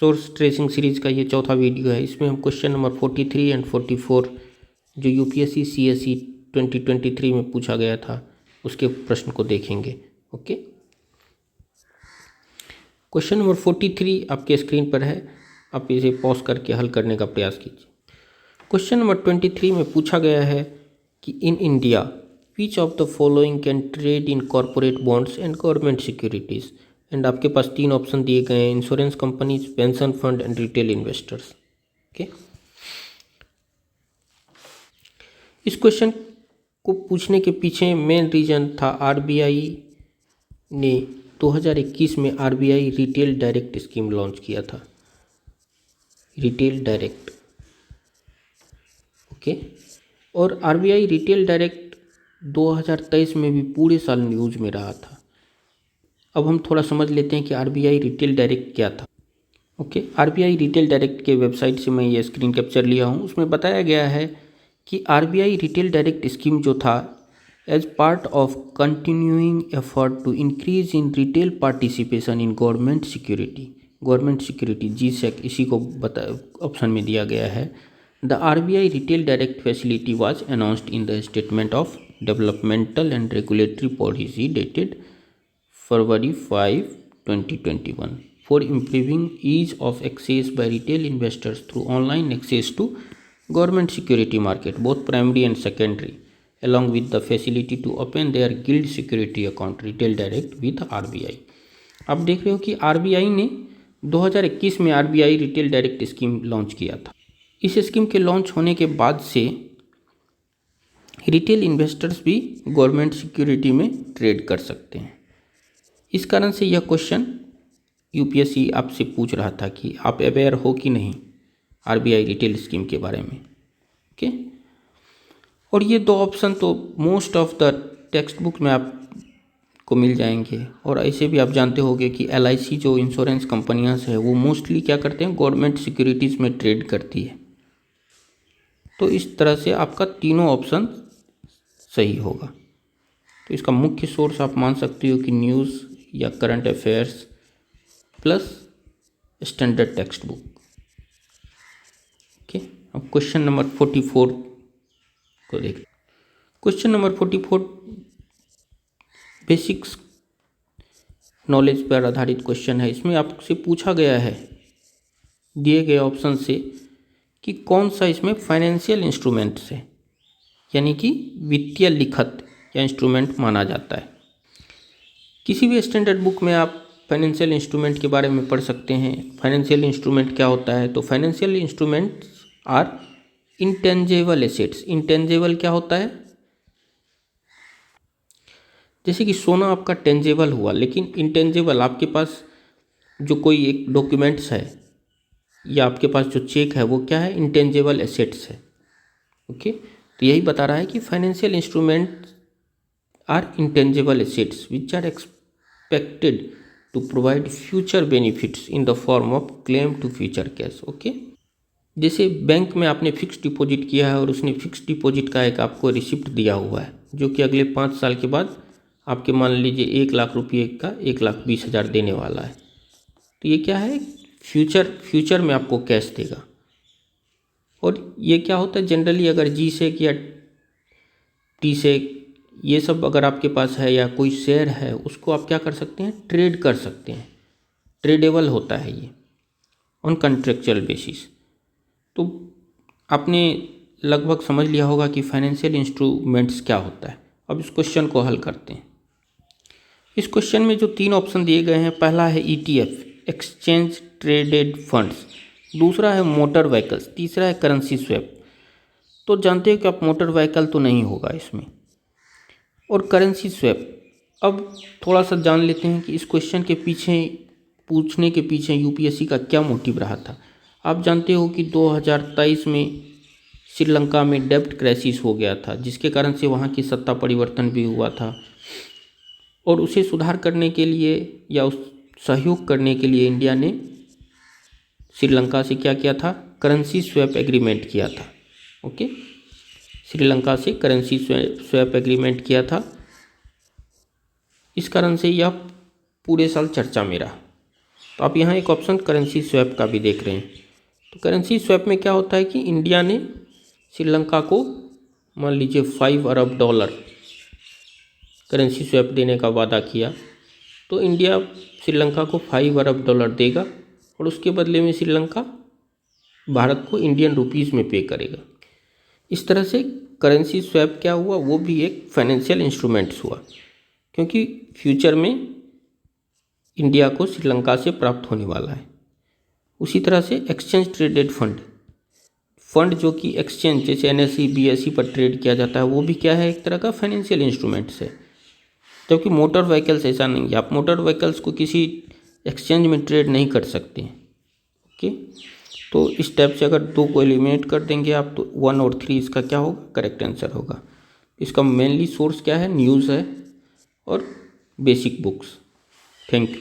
Source tracing series का ये चौथा वीडियो है। इसमें हम क्वेश्चन नंबर 43 एंड 44 जो यूपीएससी सीएसई 2023 में पूछा गया था उसके प्रश्न को देखेंगे। ओके, क्वेश्चन नंबर 43 आपके स्क्रीन पर है, आप इसे पॉज करके हल करने का प्रयास कीजिए। क्वेश्चन नंबर 23 में पूछा गया है कि in India which of the following can trade in corporate bonds and government securities, and आपके पास 3 ऑप्शन दिए गए हैं, insurance companies, pension fund and retail investors. Okay, इस क्वेश्चन को पूछने के पीछे मेन रीजन था आरबीआई ने 2021 में RBI retail direct scheme launch किया था, रिटेल डायरेक्ट। ओके, और आरबीआई रिटेल डायरेक्ट 2023 में भी पूरे साल न्यूज में रहा था। अब हम थोड़ा समझ लेते हैं कि आरबीआई रिटेल डायरेक्ट क्या था। ओके, आरबीआई रिटेल डायरेक्ट के वेबसाइट से मैं ये स्क्रीन कैप्चर लिया हूँ। उसमें बताया गया है कि आरबीआई रिटेल डायरेक्ट स्कीम जो था as part of continuing effort to increase in retail participation in government security जीसैक, इसी को ऑप्शन में दिया गया है। The RBI retail direct facility was announced in the statement of developmental and regulatory policy dated February 5, 2021 for improving ease of access by retail investors through online access to government security market, both primary and secondary, along with the facility to open their guild security account retail direct with RBI। आप देख रहे हो कि RBI ने 2021 में RBI retail direct scheme launch किया था। इस स्कीम के लॉन्च होने के बाद से रिटेल इन्वेस्टर्स भी गवर्नमेंट सिक्योरिटी में ट्रेड कर सकते हैं। इस कारण से यह क्वेश्चन यूपीएससी आपसे पूछ रहा था कि आप अवेयर हो कि नहीं आरबीआई रिटेल स्कीम के बारे में। ओके, और ये 2 ऑप्शन तो most of the text book में आपको मिल जाएंगे। और ऐसे भी आप जानते होंगे कि एलआईसी जो इंश्योरेंस कंपनियां है वो मोस्टली क्या करते हैं, गवर्नमेंट सिक्योरिटीज़ में ट्रेड करती है। तो इस तरह से आपका तीनों ऑप्शन सही होगा। तो इसका मुख्य सोर्स आप मान सकते हो कि न्यूज़ या current affairs plus standard text book. Okay, अब क्वेश्चन नंबर 44 को देखें। क्वेश्चन नंबर 44 बेसिक्स नॉलेज पर आधारित क्वेश्चन है। इसमें आपसे पूछा गया है दिए गए ऑप्शन से कि कौन सा इसमें फाइनेंशियल इंस्ट्रूमेंट्स है, यानी कि वित्तीय लिखत या इंस्ट्रूमेंट माना जाता है। किसी भी स्टैंडर्ड बुक में आप फाइनेंशियल इंस्ट्रूमेंट के बारे में पढ़ सकते हैं। फाइनेंशियल इंस्ट्रूमेंट क्या होता है, तो financial instruments are intangible assets. Intangible क्या होता है, जैसे कि सोना आपका टेंजेबल हुआ, लेकिन इंटेंजेबल आपके पास जो कोई एक डॉक्यूमेंट्स है या आपके पास जो चेक है वो क्या है, इंटेंजेबल एसेट्स है। ओके, तो यही बता रहा है कि financial instruments are intangible assets which are expected to provide future benefits in the form of claim to future cash। Okay, जैसे बैंक में आपने फिक्स डिपॉजिट किया है और उसने फिक्स डिपॉजिट का एक आपको रिसिप्ट दिया हुआ है जो कि अगले 5 साल के बाद आपके मान लीजिए 1 लाख रुपये का 1,20,000 देने वाला है। तो ये क्या है, फ्यूचर में आपको कैश देगा। और ये क्या होता है, जनरली अगर जी सेक या टी सेक ये सब अगर आपके पास है या कोई शेयर है उसको आप क्या कर सकते हैं, ट्रेड कर सकते हैं। ट्रेडेबल होता है ये ऑन कॉन्ट्रेक्चुअल बेसिस। तो आपने लगभग समझ लिया होगा कि फाइनेंशियल इंस्ट्रूमेंट्स क्या होता है। अब इस क्वेश्चन को हल करते हैं। इस क्वेश्चन में जो 3 ऑप्शन दिए गए हैं, पहला है ईटीएफ एक्सचेंज ट्रेडेड फंड्स, दूसरा है मोटर व्हीकल्स, तीसरा है करेंसी स्वैप। तो जानते हैं कि आप मोटर व्हीकल तो नहीं होगा इसमें, और करेंसी स्वैप। अब थोड़ा सा जान लेते हैं कि इस क्वेश्चन के पीछे पूछने के पीछे यूपीएससी का क्या मोटिव रहा था। आप जानते हो कि 2023 में श्रीलंका में डेब्ट क्राइसिस हो गया था, जिसके कारण से वहाँ की सत्ता परिवर्तन भी हुआ था। और उसे सुधार करने के लिए या उस सहयोग करने के लिए इंडिया ने श्रीलंका से क्या किया था, करेंसी स्वैप एग्रीमेंट किया था। ओके, श्रीलंका से करेंसी स्वैप एग्रीमेंट किया था। इस कारण से यह पूरे साल चर्चा में रहा। तो आप यहाँ एक ऑप्शन करेंसी स्वैप का भी देख रहे हैं। तो करेंसी स्वैप में क्या होता है कि इंडिया ने श्रीलंका को मान लीजिए $5 अरब करेंसी स्वैप देने का वादा किया, तो इंडिया श्रीलंका को $5 अरब देगा और उसके बदले में श्रीलंका भारत को इंडियन रुपीज़ में पे करेगा। इस तरह से करेंसी स्वैप क्या हुआ, वो भी एक फाइनेंशियल इंस्ट्रूमेंट्स हुआ, क्योंकि फ्यूचर में इंडिया को श्रीलंका से प्राप्त होने वाला है। उसी तरह से एक्सचेंज ट्रेडेड फंड जो कि एक्सचेंज जैसे NSE BSE पर ट्रेड किया जाता है, वो भी क्या है, एक तरह का फाइनेंशियल इंस्ट्रूमेंट्स है। क्योंकि मोटर व्हीकल्स ऐसा नहीं है, आप मोटर व्हीकल्स को किसी एक्सचेंज में ट्रेड नहीं कर सकते हैं। ओके, तो इस टाइप से अगर 2 को एलिमिनेट कर देंगे आप, तो 1 और 3 इसका क्या होगा, करेक्ट आंसर होगा। इसका मेनली सोर्स क्या है, न्यूज़ है और बेसिक बुक्स। Thank you.